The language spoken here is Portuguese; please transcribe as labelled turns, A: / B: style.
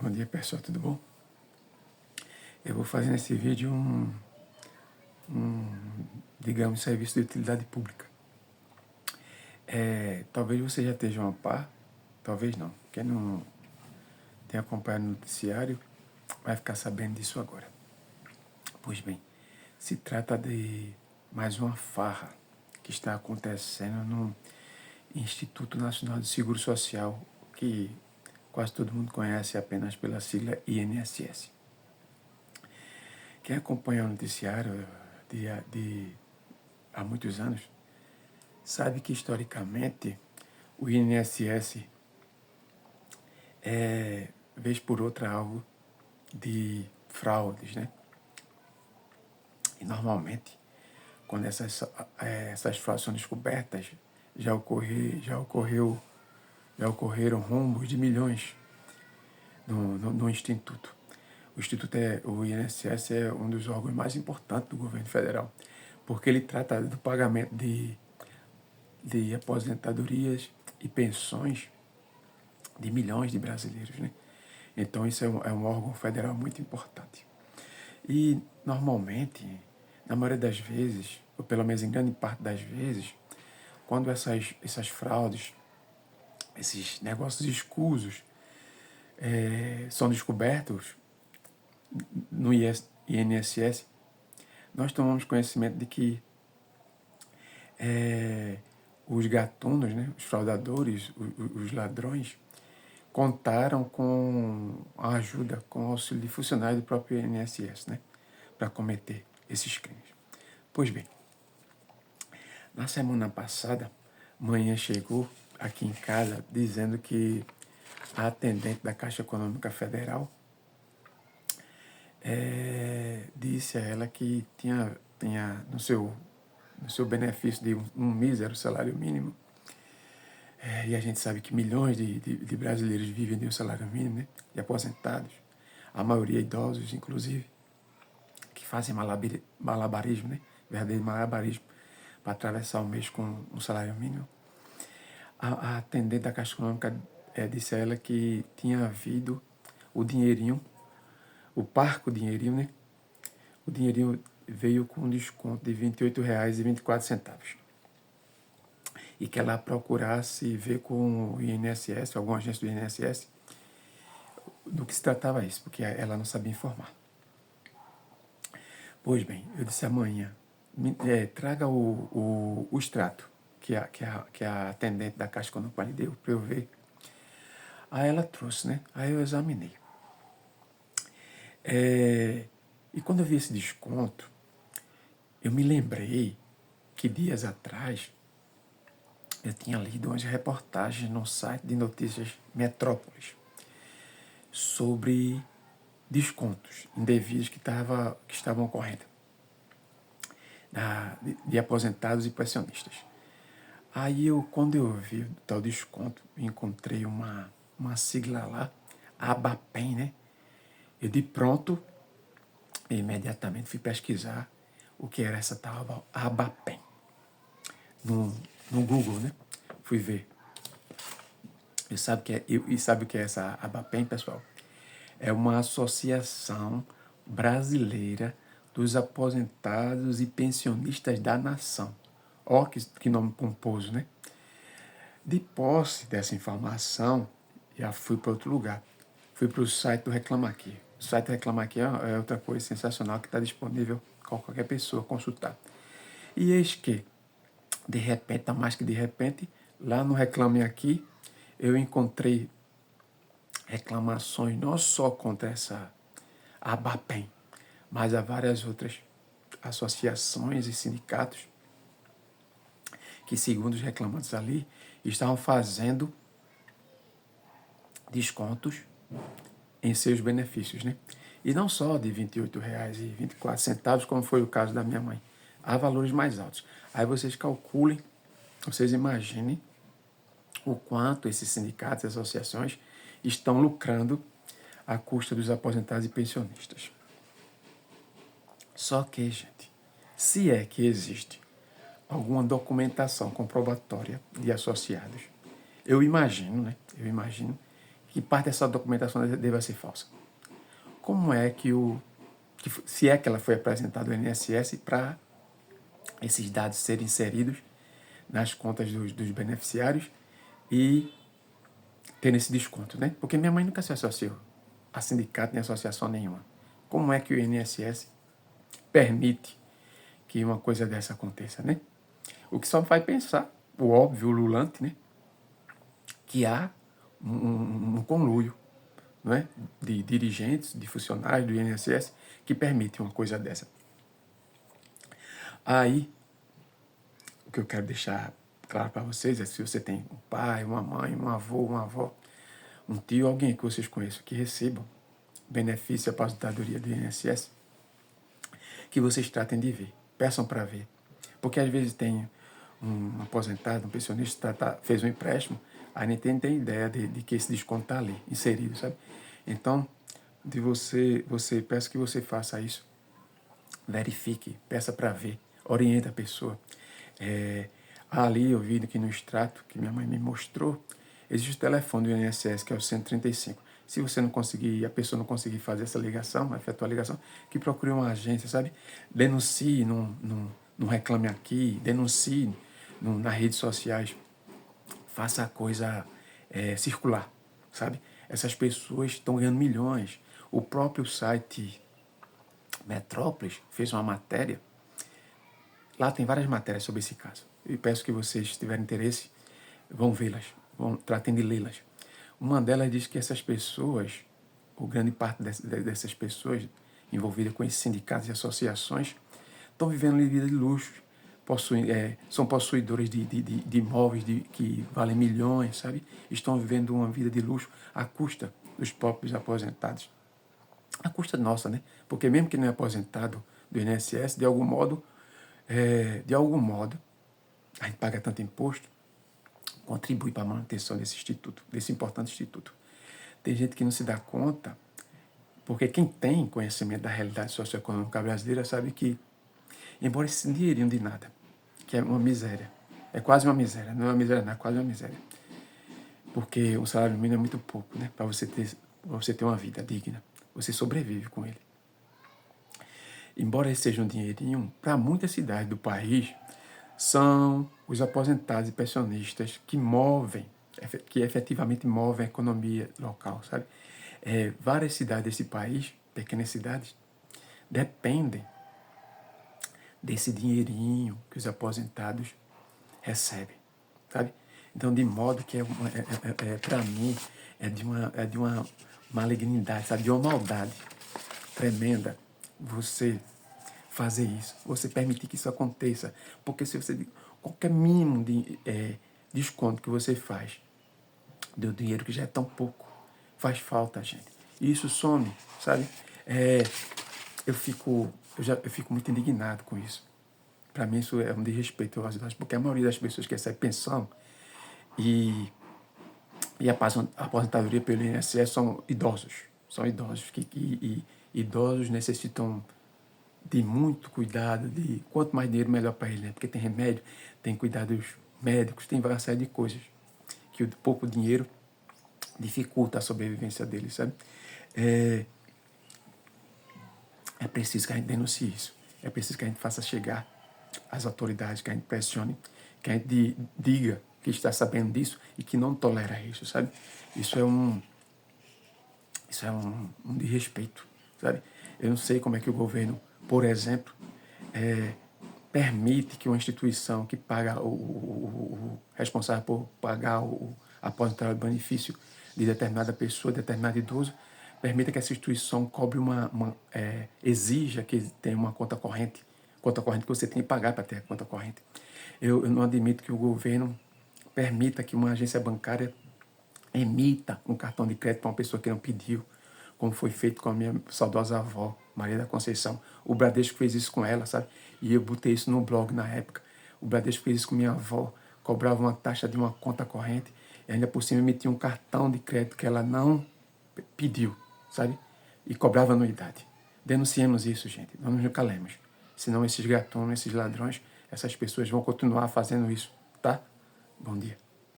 A: Bom dia, pessoal, tudo bom? Eu vou fazer nesse vídeo digamos, serviço de utilidade pública. Talvez você já esteja a par, talvez não. Quem não tem acompanhado o noticiário vai ficar sabendo disso agora. Pois bem, se trata de mais uma farra que está acontecendo no Instituto Nacional de Seguro Social, que quase todo mundo conhece apenas pela sigla INSS. Quem acompanha o noticiário há muitos anos sabe que, historicamente, o INSS é, vez por outra, alvo de fraudes, né? E, normalmente, quando essas fraudes são descobertas, já ocorreram rombos de milhões no Instituto. O INSS é um dos órgãos mais importantes do governo federal, porque ele trata do pagamento de aposentadorias e pensões de milhões de brasileiros, né? Então, isso é um órgão federal muito importante. E, normalmente, na maioria das vezes, ou pelo menos em grande parte das vezes, quando essas fraudes, esses negócios escusos são descobertos no INSS, nós tomamos conhecimento de que os gatunos, né, os fraudadores, os ladrões, contaram com a ajuda, com o auxílio de funcionários do próprio INSS, né, para cometer esses crimes. Pois bem, na semana passada, manhã chegou aqui em casa dizendo que a atendente da Caixa Econômica Federal disse a ela que tinha no seu benefício de um mísero salário mínimo, e a gente sabe que milhões de brasileiros vivem de um salário mínimo, né, de aposentados, a maioria idosos, inclusive, que fazem malabarismo, né, verdadeiro malabarismo, para atravessar o mês com um salário mínimo. A atendente da Caixa Econômica disse a ela que tinha havido o dinheirinho, o parco dinheirinho, né? O dinheirinho veio com um desconto de R$ 28,24. E que ela procurasse ver com o INSS, alguma agência do INSS, do que se tratava isso, porque ela não sabia informar. Pois bem, eu disse amanhã, traga o extrato que a atendente da Caixa Econômica lhe deu para eu ver. Aí ela trouxe, né? Aí eu examinei. E quando eu vi esse desconto, eu me lembrei que dias atrás eu tinha lido umas reportagens no site de notícias Metrópolis sobre descontos indevidos que estavam ocorrendo de aposentados e pensionistas. Aí, quando eu vi o tal desconto, encontrei uma sigla lá, ABAPEM, né? Eu de pronto, imediatamente fui pesquisar o que era essa tal ABAPEM no Google, né? Fui ver. E sabe o que é essa ABAPEM, pessoal? É uma associação brasileira dos aposentados e pensionistas da nação. Ó, que nome pomposo, né? De posse dessa informação, já fui para outro lugar. Fui para o site do Reclama Aqui. O site do Reclama Aqui é outra coisa sensacional que está disponível para qualquer pessoa consultar. E eis que, de repente, mais que de repente, lá no Reclame Aqui, eu encontrei reclamações não só contra essa ABAPEM, mas há várias outras associações e sindicatos que, segundo os reclamantes ali, estavam fazendo descontos em seus benefícios, né? E não só de R$ 28,24, como foi o caso da minha mãe. Há valores mais altos. Aí vocês calculem, vocês imaginem o quanto esses sindicatos e associações estão lucrando à custa dos aposentados e pensionistas. Só que, gente, se é que existe alguma documentação comprobatória de associados, eu imagino que parte dessa documentação deva ser falsa. Como é se é que ela foi apresentada ao INSS para esses dados serem inseridos nas contas dos beneficiários e ter esse desconto, né? Porque minha mãe nunca se associou a sindicato nem associação nenhuma. Como é que o INSS permite que uma coisa dessa aconteça, né? O que só me faz pensar, o óbvio, o lulante, né? Que há um conluio, não é? De dirigentes, de funcionários do INSS que permitem uma coisa dessa. Aí, o que eu quero deixar claro para vocês é se você tem um pai, uma mãe, um avô, uma avó, um tio, alguém que vocês conheçam que recebam benefício e aposentadoria do INSS, que vocês tratem de ver, peçam para ver. Porque às vezes tem um aposentado, um pensionista, fez um empréstimo, aí nem tem ideia de que esse desconto está ali, inserido, sabe? Então, peço que você faça isso, verifique, peça para ver, oriente a pessoa. Ali eu vi que no extrato que minha mãe me mostrou, existe o telefone do INSS, que é o 135. Se você não conseguir, a pessoa não conseguir fazer essa ligação, efetuar a ligação, que procure uma agência, sabe? Denuncie, não reclame aqui, denuncie nas redes sociais, faça a coisa circular, sabe? Essas pessoas estão ganhando milhões. O próprio site Metrópolis fez uma matéria, lá tem várias matérias sobre esse caso. E peço que vocês, se tiverem interesse, vão vê-las, tratem de lê-las. Uma delas diz que essas pessoas, ou grande parte dessas pessoas envolvidas com esses sindicatos e associações, estão vivendo uma vida de luxo, são possuidores de imóveis que valem milhões, sabe? Estão vivendo uma vida de luxo à custa dos próprios aposentados. À custa nossa, né? Porque mesmo que não é aposentado do INSS, de algum modo, a gente paga tanto imposto, contribui para a manutenção desse instituto, desse importante instituto. Tem gente que não se dá conta, porque quem tem conhecimento da realidade socioeconômica brasileira sabe que, embora esse dinheirinho de nada, que é uma miséria, é quase uma miséria, não é uma miséria, não, é quase uma miséria. Porque o salário mínimo é muito pouco, né? Para você ter uma vida digna. Você sobrevive com ele. Embora esse seja um dinheirinho, para muitas cidades do país, são os aposentados e pensionistas que efetivamente movem a economia local, sabe? Várias cidades desse país, pequenas cidades, dependem desse dinheirinho que os aposentados recebem, sabe? Então, de modo que para mim, é de uma malignidade, sabe? De uma maldade tremenda você fazer isso, você permitir que isso aconteça. Porque se você, qualquer mínimo de desconto que você faz do dinheiro que já é tão pouco, faz falta, gente. E isso some, sabe? Eu fico muito indignado com isso. Para mim isso é um desrespeito aos idosos, porque a maioria das pessoas que recebem pensão e a aposentadoria pelo INSS são idosos. São idosos e idosos necessitam de muito cuidado, de quanto mais dinheiro melhor para ele, né? Porque tem remédio, tem cuidados médicos, tem várias série de coisas que o pouco dinheiro dificulta a sobrevivência dele, sabe? É preciso que a gente denuncie isso. É preciso que a gente faça chegar às autoridades, que a gente pressione, que a gente diga que está sabendo disso e que não tolera isso, sabe? Isso é um desrespeito, sabe? Eu não sei como é que o governo, por exemplo, permite que uma instituição que paga o responsável por pagar após o benefício de determinada pessoa, determinado idoso, permita que essa instituição cobre exija que tenha uma conta corrente que você tem que pagar para ter a conta corrente. Eu não admito que o governo permita que uma agência bancária emita um cartão de crédito para uma pessoa que não pediu, como foi feito com a minha saudosa avó, Maria da Conceição. O Bradesco fez isso com ela, sabe? E eu botei isso no blog na época. O Bradesco fez isso com minha avó, cobrava uma taxa de uma conta corrente e ainda por cima emitia um cartão de crédito que ela não pediu, sabe? E cobrava anuidade. Denunciemos isso, gente. Não nos calemos. Senão esses gatunos, esses ladrões, essas pessoas vão continuar fazendo isso, tá? Bom dia.